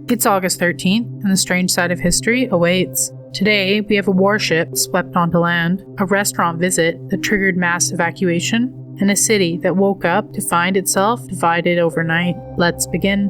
It's August 13th, and the strange side of history awaits. Today, we have a warship swept onto land, a restaurant visit that triggered mass evacuation, and a city that woke up to find itself divided overnight. Let's begin.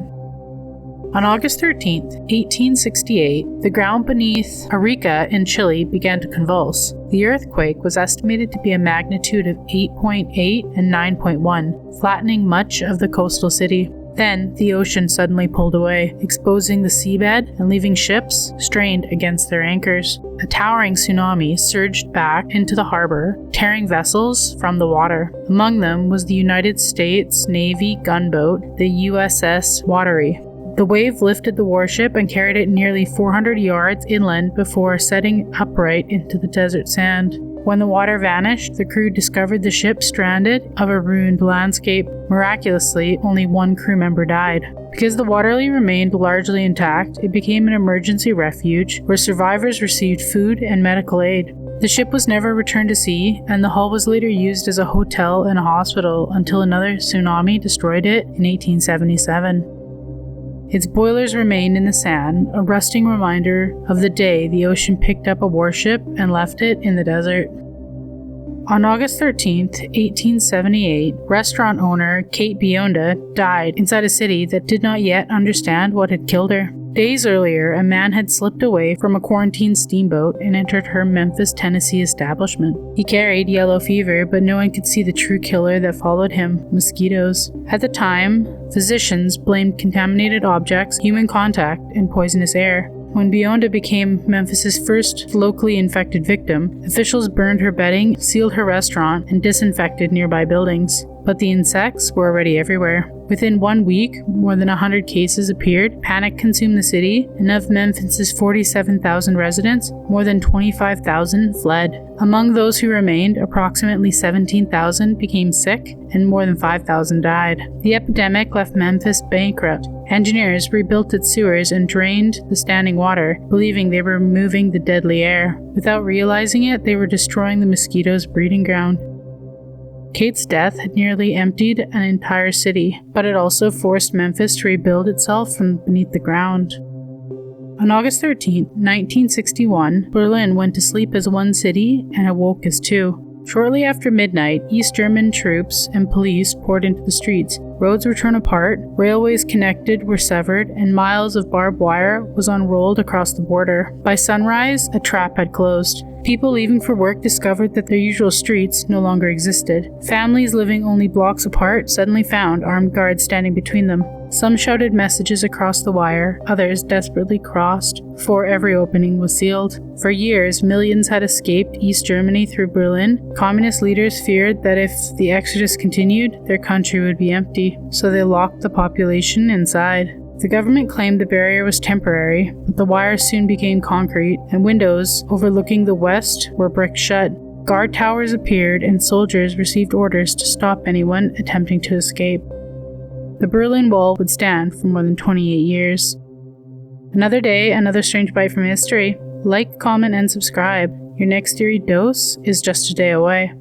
On August 13th, 1868, the ground beneath Arica in Chile began to convulse. The earthquake was estimated to be a magnitude of 8.8 and 9.1, flattening much of the coastal city. Then, the ocean suddenly pulled away, exposing the seabed and leaving ships strained against their anchors. A towering tsunami surged back into the harbor, tearing vessels from the water. Among them was the United States Navy gunboat, the USS Watery. The wave lifted the warship and carried it nearly 400 yards inland before setting upright into the desert sand. When the water vanished, the crew discovered the ship stranded of a ruined landscape. Miraculously, only one crew member died. Because the Waterly remained largely intact, it became an emergency refuge where survivors received food and medical aid. The ship was never returned to sea, and the hull was later used as a hotel and a hospital until another tsunami destroyed it in 1877. Its boilers remained in the sand, a rusting reminder of the day the ocean picked up a warship and left it in the desert. On August 13th, 1878, restaurant owner Kate Bionda died inside a city that did not yet understand what had killed her. Days earlier, a man had slipped away from a quarantined steamboat and entered her Memphis, Tennessee establishment. He carried yellow fever, but no one could see the true killer that followed him: mosquitoes. At the time, physicians blamed contaminated objects, human contact, and poisonous air. When Bionda became Memphis's first locally infected victim, officials burned her bedding, sealed her restaurant, and disinfected nearby buildings. But the insects were already everywhere. Within 1 week, more than 100 cases appeared, panic consumed the city, and of Memphis's 47,000 residents, more than 25,000 fled. Among those who remained, approximately 17,000 became sick, and more than 5,000 died. The epidemic left Memphis bankrupt. Engineers rebuilt its sewers and drained the standing water, believing they were removing the deadly air. Without realizing it, they were destroying the mosquitoes' breeding ground. Kate's death had nearly emptied an entire city, but it also forced Memphis to rebuild itself from beneath the ground. On August 13, 1961, Berlin went to sleep as one city and awoke as two. Shortly after midnight, East German troops and police poured into the streets. Roads were torn apart, railways connected were severed, and miles of barbed wire was unrolled across the border. By sunrise, a trap had closed. People leaving for work discovered that their usual streets no longer existed. Families living only blocks apart suddenly found armed guards standing between them. Some shouted messages across the wire, others desperately crossed, for every opening was sealed. For years, millions had escaped East Germany through Berlin. Communist leaders feared that if the exodus continued, their country would be empty, so they locked the population inside. The government claimed the barrier was temporary, but the wires soon became concrete, and windows overlooking the west were bricked shut. Guard towers appeared, and soldiers received orders to stop anyone attempting to escape. The Berlin Wall would stand for more than 28 years. Another day, another strange bite from history. Like, comment, and subscribe. Your next eerie dose is just a day away.